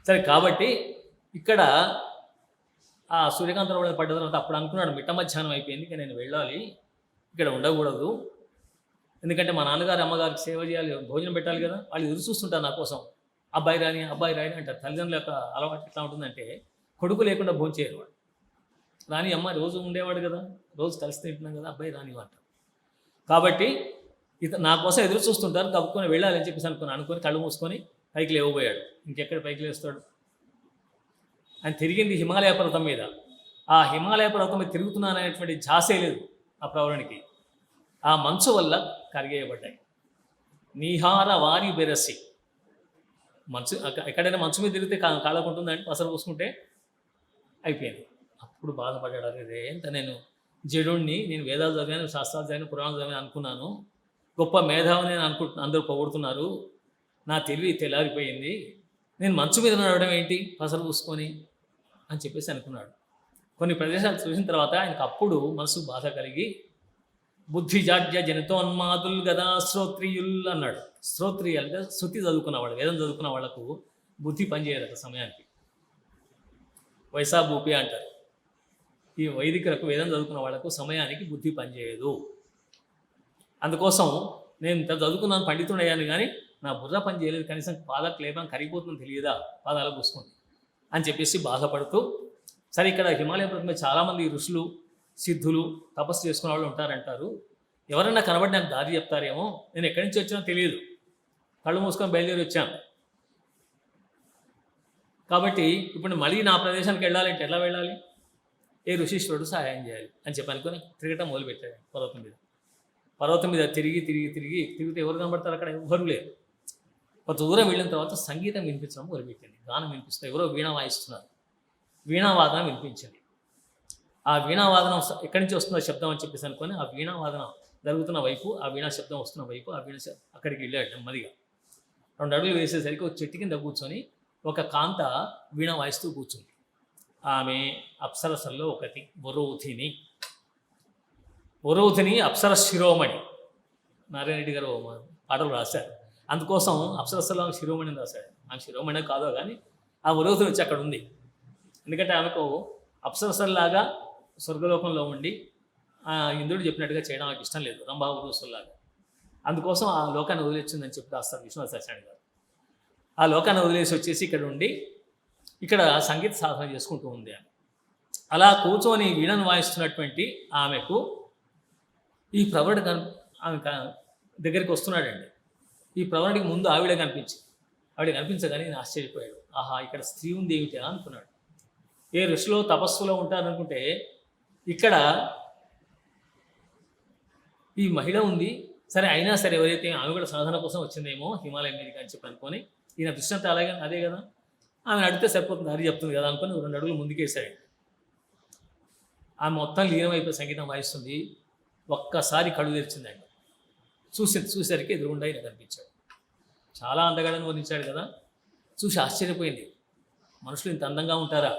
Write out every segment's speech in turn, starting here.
సరే కాబట్టి ఇక్కడ ఆ సూర్యకాంతం పడ్డ తర్వాత అప్పుడు అనుకున్నాడు మిట్ట మధ్యాహ్నం అయిపోయింది, ఇక నేను వెళ్ళాలి, ఇక్కడ ఉండకూడదు, ఎందుకంటే మా నాన్నగారు అమ్మగారికి సేవ చేయాలి, భోజనం పెట్టాలి కదా, వాళ్ళు ఎదురు చూస్తుంటారు నా కోసం, అబ్బాయి రాని అంటారు. తల్లిదండ్రుల యొక్క అలవాటు ఎట్లా ఉంటుందంటే కొడుకు లేకుండా భోజనం చేయరు వాడు. రాని అమ్మ రోజు ఉండేవాడు కదా, రోజు కలిసి తింటున్నాం కదా, అబ్బాయి రాని అంటారు. కాబట్టి నా కోసం ఎదురు చూస్తుంటారు, కప్పుకొని వెళ్ళాలని చెప్పేసి అనుకొని కళ్ళు మూసుకొని పైకి లేవబోయాడు. ఇంకెక్కడ పైకి లేస్తాడు? ఆయన తిరిగింది హిమాలయ పర్వతం మీద. ఆ హిమాలయ పర్వతం మీద తిరుగుతున్నాననేటువంటి ఝాసే లేదు ఆ ప్రవరునికి. ఆ మంచు వల్ల కరిగేయబడ్డాయి. నీహార వారి బెరసి, మంచు ఎక్కడైనా మంచు మీద తిరిగితే కాలకుంటుందంటే పసరు పూసుకుంటే అయిపోయింది. అప్పుడు బాధపడ్డాడు, అదే ఎంత నేను జడుణ్ణి, నేను వేదాలు చదివాను, శాస్త్రాలు చదివాను, పురాణాలు చదివాను అనుకున్నాను, గొప్ప మేధావిని నేను అందరూ పొగుడుతున్నారు, నా తెలివి తెల్లారిపోయింది, నేను మంచు మీద నడవడం ఏంటి పసరు పూసుకొని అని చెప్పేసి అనుకున్నాడు. కొన్ని ప్రదేశాలు చూసిన తర్వాత ఆయనకు అప్పుడు మనసు బాధ కలిగి బుద్ధి జాడ్య జనితోన్మాదుల్ గదా శ్రోత్రియుల్ అన్నాడు. శ్రోత్రియులుగా శృతి చదువుకున్న వాళ్ళు, వేదం చదువుకున్న వాళ్ళకు బుద్ధి పనిచేయదు ఒక సమయానికి. వైసా భూపి అంటారు. ఈ వైదికులకు వేదం చదువుకున్న వాళ్ళకు సమయానికి బుద్ధి పనిచేయదు. అందుకోసం నేను ఇంత చదువుకున్నాను, పండితుడయ్యాను, కానీ నా బుర్ర పని చేయలేదు, కనీసం పాదాలకు లేపం కరిగిపోతుందని తెలియదా, పాదాలు పూసుకోండి అని చెప్పేసి బాధపడుతూ, సరే ఇక్కడ హిమాలయ పర్వతం మీద చాలామంది ఋషులు, సిద్ధులు, తపస్సు చేసుకునే వాళ్ళు ఉంటారంటారు, ఎవరైనా కనబడి నాకు దారి చెప్తారేమో, నేను ఎక్కడి నుంచి వచ్చినా తెలియదు, కళ్ళు మూసుకొని బయలుదేరి వచ్చాను, కాబట్టి ఇప్పుడు మళ్ళీ నా ప్రదేశానికి వెళ్ళాలంటే ఎలా వెళ్ళాలి, ఏ ఋషీశ్వరుడు సహాయం చేయాలి అని చెప్పి అనుకుని తిరగటం మొదలుపెట్టాడు. పర్వతం మీద తిరిగితే ఎవరు కనబడతారు? అక్కడ ఎవరు లేరు. కొంత దూరం వెళ్ళిన తర్వాత సంగీతం వినిపించడం మొదలుపెట్టింది. గానం వినిపిస్తుంది, ఎవరో వీణ వాయిస్తున్నారు, వీణావాదనం వినిపించింది. ఆ వీణావాదనం ఎక్కడి నుంచి వస్తుందో శబ్దం అని చెప్పేసి అనుకొని ఆ వీణావాదనం జరుగుతున్న వైపు, ఆ వీణా శబ్దం వస్తున్న వైపు, ఆ వీణ అక్కడికి వెళ్ళాడు నెమ్మదిగా. 2 అడుగులు వేసేసరికి ఒక చెట్టు కింద కూర్చొని ఒక కాంత వీణ వాయిస్తూ కూర్చుంది. ఆమె అప్సరసల్లో ఒకటి, వరోధిని అప్సర శిరోమణి. నారాయణ రెడ్డి గారు పాటలు రాశారు, అందుకోసం అప్సరసల్లో ఆమె శిరోమణి రాశాడు. ఆమె శిరోమణి కాదో కానీ ఆ వరోధిని వచ్చి అక్కడ ఉంది. ఎందుకంటే ఆమెకు అప్సరసల్లాగా స్వర్గలోకంలో ఉండి ఇంద్రుడు చెప్పినట్టుగా చేయడం ఆమెకు ఇష్టం లేదు, రంభావరోసుల్లాగా. అందుకోసం ఆ లోకాన్ని వదిలేసిందని చెప్పి రాస్తారు విశ్వనాథ సత్యనారాయణ గారు. ఆ లోకాన్ని వదిలేసి వచ్చేసి ఇక్కడ ఉండి ఇక్కడ సంగీత సాధన చేసుకుంటూ ఉంది ఆమె. అలా కూర్చొని వీణను వాయిస్తున్నటువంటి ఆమెకు ఈ ప్రవరుడు ఆమె దగ్గరికి వస్తున్నాడండి. ఈ ప్రవరుడికి ముందు ఆవిడ కనిపించగానే నేను ఆశ్చర్యపోయాడు. ఆహా, ఇక్కడ స్త్రీ ఉంది ఏమిటి అనుకున్నాడు. ఏ ఋషిలో తపస్సులో ఉంటారనుకుంటే ఇక్కడ ఈ మహిళ ఉంది. సరే, అయినా సరే ఎవరైతే ఆమె కూడా సాధన కోసం వచ్చిందేమో హిమాలయం మీదకి అని చెప్పి అనుకొని, ఈయన దృష్టి అలాగే అదే కదా, ఆమె అడిగితే సరిపోతుంది, అది చెప్తుంది కదా అనుకొని 2 అడుగులు ముందుకేసాడు. ఆమె మొత్తం లీనమైపోయి సంగీతం వాయిస్తుంది. ఒక్కసారి కళ్ళు తెరిచిందండి. చూసేసరికి ఎదురుగుండా ఆయన కనిపించాడు. చాలా అందగాడని వర్ణించాడు కదా, చూసి ఆశ్చర్యపోయింది. మనుషులు ఇంత అందంగా ఉంటారా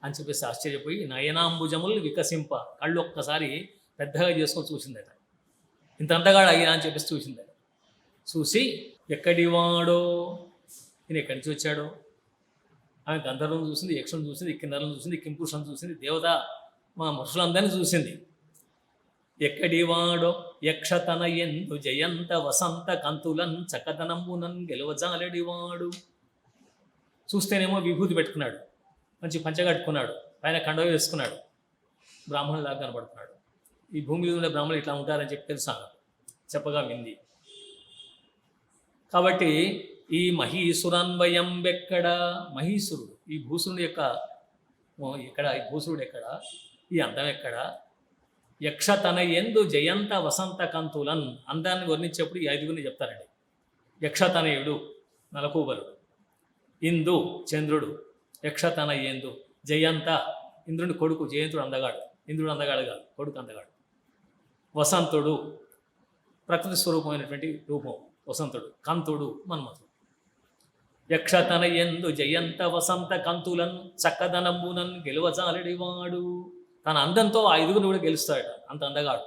అని చెప్పేసి ఆశ్చర్యపోయి నయనాంబుజములు వికసింప, కళ్ళు ఒక్కసారి పెద్దగా చేసుకొని చూసిందట. ఇంత అంతగాడు అయ్యా అని చెప్పేసి చూసిందట. చూసి ఎక్కడివాడో, నేను ఎక్కడి నుంచి వచ్చాడో, ఆమె గంధర్వం చూసింది, యక్షుని చూసింది, కిన్నరం చూసింది, కింపురుషం చూసింది, దేవత మా మనుషులందరినీ చూసింది. ఎక్కడివాడో యక్షతన ఎందు జయంత వసంత కంతులన్ చకదనంబునన్ గెలవజాలడివాడు. చూస్తేనేమో విభూతి పెట్టుకున్నాడు, మంచి పంచ కట్టుకున్నాడు, పైన కండవ వేసుకున్నాడు, బ్రాహ్మణులాగా కనబడుతున్నాడు. ఈ భూమి మీద ఉండే బ్రాహ్మణులు ఇట్లా ఉంటారని చెప్పి తెలుసాను, చెప్పగా వింది. కాబట్టి ఈ మహీసురన్వయం ఎక్కడ, మహీసురుడు ఈ భూసురుడు యొక్క ఎక్కడ, ఈ భూసురుడు ఎక్కడ, ఈ అందం ఎక్కడ, యక్ష తన ఎందు జయంత వసంత కంతులన్, అందాన్ని వర్ణించేప్పుడు ఈ 5గురిని చెప్తారండి. యక్షతనయుడు నలకూబరుడు, ఇందు చంద్రుడు, యక్షతన ఎందు, జయంత ఇంద్రుని కొడుకు, జయంతుడు అందగాడు, ఇంద్రుడు అందగాడు కాదు, కొడుకు అందగాడు. వసంతుడు ప్రకృతి స్వరూపమైనటువంటి రూపం వసంతుడు, కంతుడు మన్మథుడు. యక్షతన ఎందు జయంత వసంత కంతులన్ చక్కదనంబునన్ గెలువజాలడివాడు. తన అందంతో 5గురిని కూడా గెలుస్తాడు, అంత అందగాడు.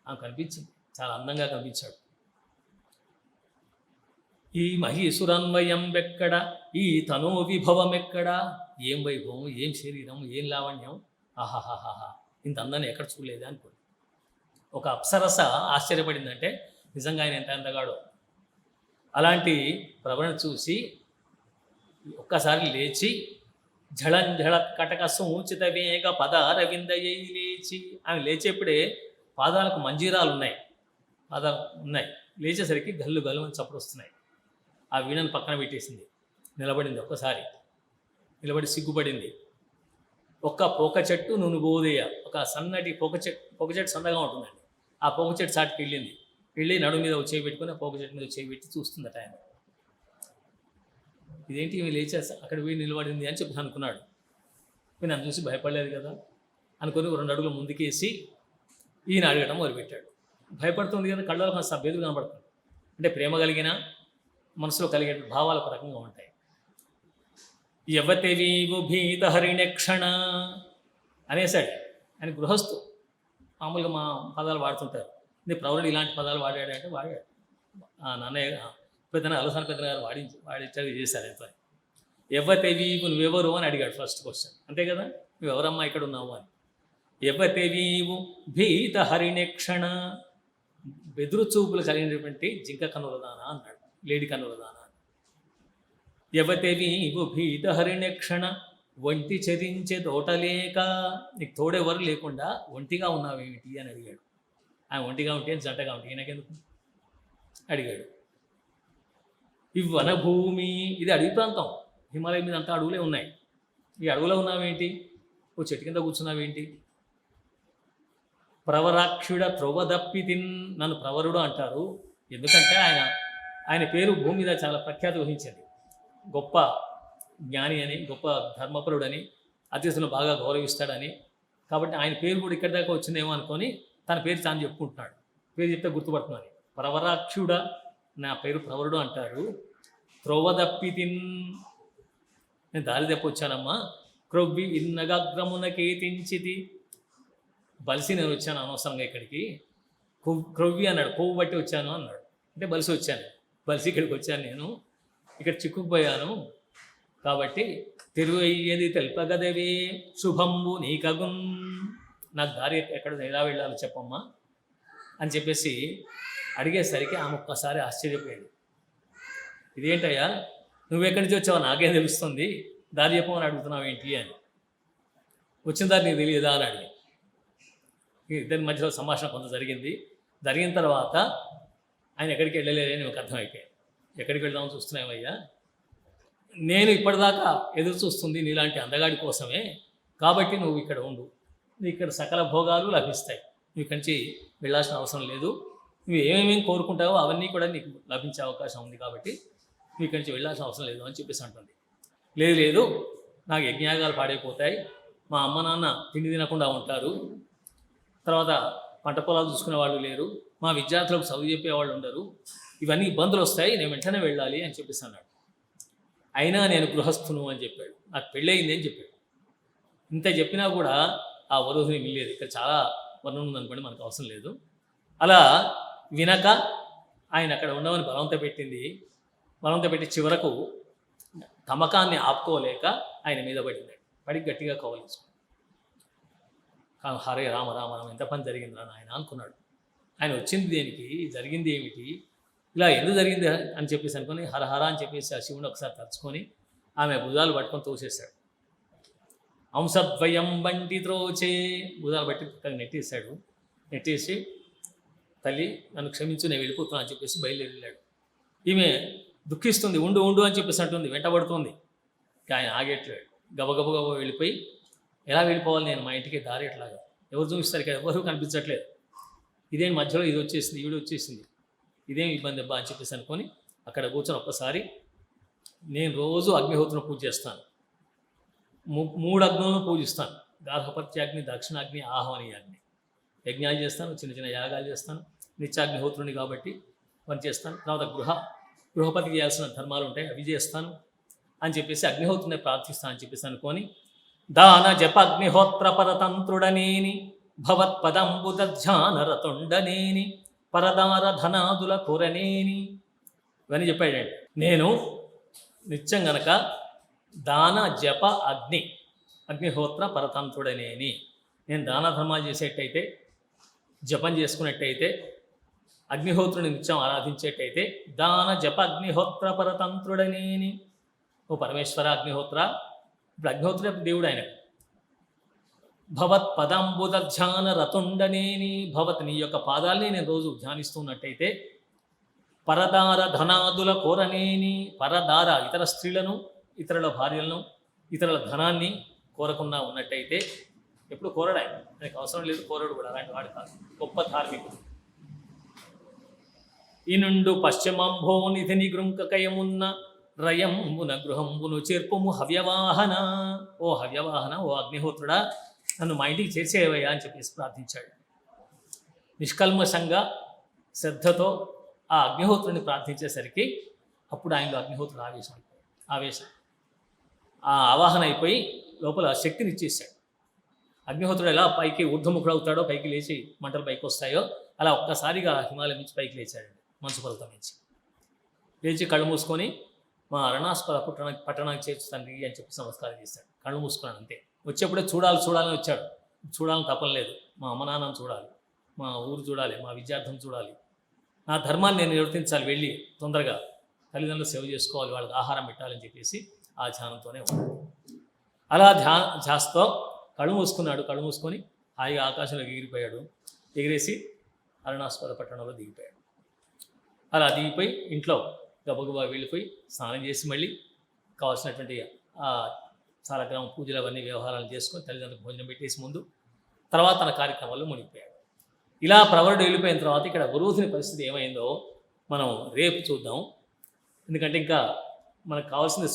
ఆమె కనిపించింది, చాలా అందంగా కనిపించాడు. ఈ మహీసురన్వయం ఎక్కడ, ఈ తనో విభవం ఎక్కడ, ఏం వైభవం, ఏం శరీరం, ఏం లావణ్యం, ఆహాహాహా, ఇంత అందాన్ని ఎక్కడ చూడలేదా అనుకోండి. ఒక అప్సరస ఆశ్చర్యపడిందంటే నిజంగా ఆయన ఎంత అందగాడో. అలాంటి ప్రవణ చూసి ఒక్కసారి లేచి ఝళంఝళ కటక సూచిత వేగ పదారవిందయ్యి లేచి, ఆమె లేచేప్పుడే పాదాలకు మంజీరాలు ఉన్నాయి, పాదాలు ఉన్నాయి. లేచేసరికి గల్లు గల్లు అని చప్పుడు వస్తున్నాయి. ఆ వీణను పక్కన పెట్టేసింది, నిలబడింది. ఒక్కసారి నిలబడి సిగ్గుపడింది. ఒక్క పోక చెట్టు నునుబోదేయ, ఒక సన్నటి పోక చెట్టు సన్నగా ఉంటుందండి. ఆ పోక చెట్టు చాటుకి వెళ్ళి నడుము మీద చేయి పెట్టుకుని ఆ పోక చెట్టు మీద చేయి పెట్టి చూస్తుందట ఆయన. ఇదేంటి ఇవి లేచే అక్కడ పోయి నిలబడింది అని చెప్పి అనుకున్నాడు. నేను నన్ను చూసి భయపడలేదు కదా అనుకుని 2 అడుగులు ముందుకేసి ఈయన అడగడం మొదలుపెట్టాడు. భయపడుతుంది కదా, కళ్ళలో కొంత బెదురు కనబడుతుంది. అంటే ప్రేమ కలిగిన మనసులో కలిగే భావాలు ఒక రకంగా ఉంటాయి. యవతెవీవు భీత హరిణక్షణ అనేసాడు. ఆయన గృహస్థు, మామూలుగా మా పదాలు వాడుతుంటారు. ప్రవరుడు ఇలాంటి పదాలు వాడాడంటే వాడాడు. నాన్నయ్య పెద్దన అలసాని పెద్దన గారు వాడించాడు, చేశారు. ఎంత యవ్వతెవీవు నువ్వెవరు అని అడిగాడు ఫస్ట్ క్వశ్చన్. అంతే కదా, నువ్వెవరమ్మా ఇక్కడ ఉన్నావు అని. యవ్వతెవీవు భీత హరిణక్షణ, బెదురు చూపులు కలిగినటువంటి జింక కనులదానా అన్నాడు, లేడి కనులదానా. యవతెవీవు భీత హరిణక్షణ, ఒంటి చరించే తోటలేక, నీకు తోడెవరు లేకుండా ఒంటిగా ఉన్నావేమిటి అని అడిగాడు. ఆయన ఒంటిగా ఉంటే జంటగా ఉంటే ఈయనకెందుకు అడిగాడు. ఈ వనభూమి, ఇది అడవి ప్రాంతం, హిమాలయం మీద అంతా అడవులే ఉన్నాయి. ఈ అడవులో ఉన్నావేంటి, ఓ చెట్టు కింద కూర్చున్నావేంటి. ప్రవరాక్షుడ త్రొవదప్పితిన్, నన్ను ప్రవరుడు అంటారు ఎందుకంటే ఆయన పేరు భూమి మీద చాలా ప్రఖ్యాతి వహించింది. గొప్ప జ్ఞాని అని, గొప్ప ధర్మపరుడని, అతిథులను బాగా గౌరవిస్తాడని. కాబట్టి ఆయన పేరు కూడా ఇక్కడి దాకా వచ్చిందేమో అనుకొని తన పేరు తాను చెప్పుకుంటున్నాడు. పేరు చెప్తే గుర్తుపడుతున్నాను. ప్రవరాక్షుడ, నా పేరు ప్రవరుడు అంటారు. త్రొవదప్పితిన్, నేను దారి తప్పి వచ్చానమ్మా. క్రొవ్వి ఇన్నగగ్రమునకేతించితి, బలిసి నేను వచ్చాను అనవసరంగా ఇక్కడికి. క్రొవ్వి అన్నాడు, కొవ్వు బట్టి వచ్చాను అన్నాడు. అంటే బలిసి వచ్చాను, బలిసి ఇక్కడికి వచ్చాను, నేను ఇక్కడ చిక్కుకుపోయాను. కాబట్టి తిరువయ్యేది తెల్పగదవే శుభంబు నీకగున్, నాకు దారి ఎక్కడ ఎలా వెళ్ళాలో చెప్పమ్మా అని చెప్పేసి అడిగేసరికి ఆమె ఒక్కసారి ఆశ్చర్యపోయింది. ఇదేంటయ్యా, నువ్వెక్కడి నుంచి వచ్చావో నాకేం తెలుస్తుంది, దారి చెప్పమని అడుగుతున్నావు ఏంటి అని. వచ్చిన దారి నీకు తెలియదా అని అడిగి. ఇద్దరి మధ్యలో సంభాషణ కొంత జరిగిన తర్వాత ఆయన ఎక్కడికి వెళ్ళలేదని నాకు అర్థమైపోయాయి. ఎక్కడికి వెళ్దామని చూస్తున్నామయ్యా, నేను ఇప్పటిదాకా ఎదురు చూస్తుంది నీలాంటి అందగాడి కోసమే. కాబట్టి నువ్వు ఇక్కడ ఉండు, నీకు ఇక్కడ సకల భోగాలు లభిస్తాయి, నువ్వు ఇక్కడి నుంచి వెళ్ళాల్సిన అవసరం లేదు. నువ్వు ఏమేమి కోరుకుంటావో అవన్నీ కూడా నీకు లభించే అవకాశం ఉంది. కాబట్టి నువ్వు ఇక్కడి నుంచి వెళ్ళాల్సిన అవసరం లేదు అని చెప్పేసి అంటుంది. లేదు, నాకు యజ్ఞయాగాలు పాడైపోతాయి, మా అమ్మ నాన్న తిండి తినకుండా ఉంటారు, తర్వాత పంట పొలాలు చూసుకునే వాళ్ళు లేరు, మా విద్యార్థులకు చదువు చెప్పేవాళ్ళు ఉండరు, ఇవన్నీ ఇబ్బందులు వస్తాయి, నేను వెంటనే వెళ్ళాలి అని చెప్పేసి అన్నాడు. అయినా నేను గృహస్థును అని చెప్పాడు, నాకు పెళ్ళయింది అని చెప్పాడు. ఇంత చెప్పినా కూడా ఆ వరుధిని వినలేదు. ఇక్కడ చాలా వర్ణం ఉందనుకోండి, మనకు అవసరం లేదు. అలా వినక ఆయన అక్కడ ఉండమని బలవంత పెట్టి చివరకు తమకాన్ని ఆపుకోలేక ఆయన మీద పడి గట్టిగా కవలించుకున్నాడు. హరే రామ రామ రామ, ఎంత పని జరిగిందిరా నాయన అనుకున్నాడు. ఆయన వచ్చింది దేనికి, జరిగింది ఏమిటి, ఇలా ఎందుకు జరిగింది అని చెప్పేసి అనుకుని హరహర అని చెప్పేసి ఆ శివుని ఒకసారి తలుచుకొని ఆమె భుజాలు పట్టుకొని తోసేశాడు. అంశద్వయం బంటి త్రోచే, భుజాలు బట్టి పక్కన నెట్టేసి తల్లి నన్ను క్షమించు, నేను వెళ్ళిపోతున్నా అని చెప్పేసి బయలుదేరి వెళ్ళాడు. ఈమె దుఃఖిస్తుంది, ఉండు అని చెప్పేసి అంటుంది, వెంటబడుతుంది. ఆయన ఆగేట్లేడు, గబగబ వెళ్ళిపోయి, ఎలా వెళ్ళిపోవాలి నేను, మా ఇంటికి దారి ఎట్లాగా, ఎవరు చూపిస్తారు, ఇక్కడ ఎవరు కనిపించట్లేదు, ఇదేం మధ్యలో ఇది వచ్చేసింది, ఈవిడ వచ్చేసింది, ఇదేం ఇబ్బంది అబ్బా అని చెప్పేసి అనుకొని అక్కడ కూర్చొని ఒక్కసారి, నేను రోజు అగ్నిహోత్రం పూజ చేస్తాను, 3 అగ్నులను పూజిస్తాను, గార్హపత్యాగ్ని, దక్షిణాగ్ని, ఆహ్వానీయాగ్ని. యజ్ఞాలు చేస్తాను, చిన్న యాగాలు చేస్తాను, నిత్యాగ్నిహోత్రుని కాబట్టి పని చేస్తాను. తర్వాత గృహపతికి చేయాల్సిన ధర్మాలు ఉంటాయి, అవి చేస్తాను అని చెప్పేసి అగ్నిహోత్రుని ప్రార్థిస్తాను అని చెప్పేసి అనుకొని, దాన జపగ్నిహోత్ర పరతంత్రుడనేని భవత్పదంబుధ్యానరతుండనేని పరదార ధనాదుల కొరనేని ఇవన్నీ చెప్పాడండి. నేను నిత్యం గనక దాన జప అగ్నిహోత్ర పరతంత్రుడనేని, నేను దాన ధర్మాలు చేసేటైతే, జపం చేసుకున్నట్టయితే, అగ్నిహోత్రుని నిత్యం ఆరాధించేటైతే, దాన జప అగ్నిహోత్ర పరతంత్రుడనేని. ఓ పరమేశ్వర అగ్నిహోత్ర, ఇప్పుడు అగ్నిహోత్ర దేవుడు ఆయన. భవత్ పదంబుద ధ్యాన రతుండనేని, భవత్ నీ యొక్క పాదాల్ని నేను రోజు ధ్యానిస్తున్నట్టయితే, పరదార ధనాదుల కోరనేని, పరదార ఇతర స్త్రీలను, ఇతరుల భార్యలను, ఇతరుల ధనాన్ని కోరకుండా ఉన్నట్టయితే, ఎప్పుడు కోరడా ఆయనకు అవసరం లేదు, కోరడు కూడా, అలాంటి వాడు కాదు, గొప్ప ధార్మికుడు. ఈ నుండు పశ్చిమంభో నిధిని గృంకకయమున్న రయంబున గృహంబును చేర్పుము హవ్యవాహన. ఓ హవ్యవాహన, ఓ అగ్నిహోత్రుడా, నన్ను మా ఇంటికి చేర్చేవయ్యా అని చెప్పేసి ప్రార్థించాడు. నిష్కల్మషంగా శ్రద్ధతో ఆ అగ్నిహోత్రుని ప్రార్థించేసరికి అప్పుడు ఆయనలో అగ్నిహోత్రుడు ఆవేశం ఆ ఆవాహన అయిపోయి లోపల శక్తిని ఇచ్చేసాడు. అగ్నిహోత్రుడు ఎలా పైకి ఊర్ధముఖుడు అవుతాడో, పైకి లేచి మంటలు పైకి వస్తాయో, అలా ఒక్కసారిగా హిమాలయం నుంచి పైకి లేచాడండి, మంచు పర్వతం నుంచి లేచి కళ్ళు మూసుకొని మా అరుణాస్పద పట్టణానికి చేర్చుతండి అని చెప్పి నమస్కారం చేశాడు. కళ్ళు మూసుకున్నాడు అంతే. వచ్చేప్పుడే చూడాలని వచ్చాడు. చూడాలని తపన లేదు. మా అమ్మ నాన్నని చూడాలి, మా ఊరు చూడాలి, మా విద్యార్థులను చూడాలి, నా ధర్మాన్ని నేను నిర్వర్తించాలి, వెళ్ళి తొందరగా తల్లిదండ్రులు సేవ చేసుకోవాలి, వాళ్ళకి ఆహారం పెట్టాలని చెప్పేసి ఆ ధ్యానంతోనే ఉన్నాడు. అలా ధ్యాసతో కళ్ళు మూసుకున్నాడు. కళ్ళు మూసుకొని హాయిగా ఆకాశంలోకి ఎగిరిపోయాడు. ఎగిరేసి అరుణాస్పద పట్టణంలో దిగిపోయాడు. అలా దిగిపోయి ఇంట్లో గబగబా వెళ్ళిపోయి స్నానం చేసి మళ్ళీ కావాల్సినటువంటి సాలగ్రామ పూజలు అవన్నీ వ్యవహారాలు చేసుకొని తల్లిదండ్రులకు భోజనం పెట్టేసి ముందు తర్వాత తన కార్యక్రమాల్లో మునిగిపోయాడు. ఇలా ప్రవరుడు వెళ్ళిపోయిన తర్వాత ఇక్కడ గురువుని పరిస్థితి ఏమైందో మనం రేపు చూద్దాం. ఎందుకంటే ఇంకా మనకు కావాల్సింది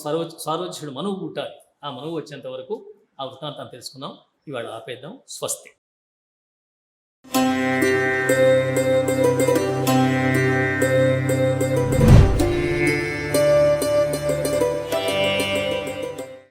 స్వరోచ్యుడు మనువు పుట్టాలి. ఆ మనువు వచ్చేంత వరకు ఆ వృత్తాంతాన్ని తెలుసుకుందాం. ఇవాళ ఆపేద్దాం. స్వస్తి.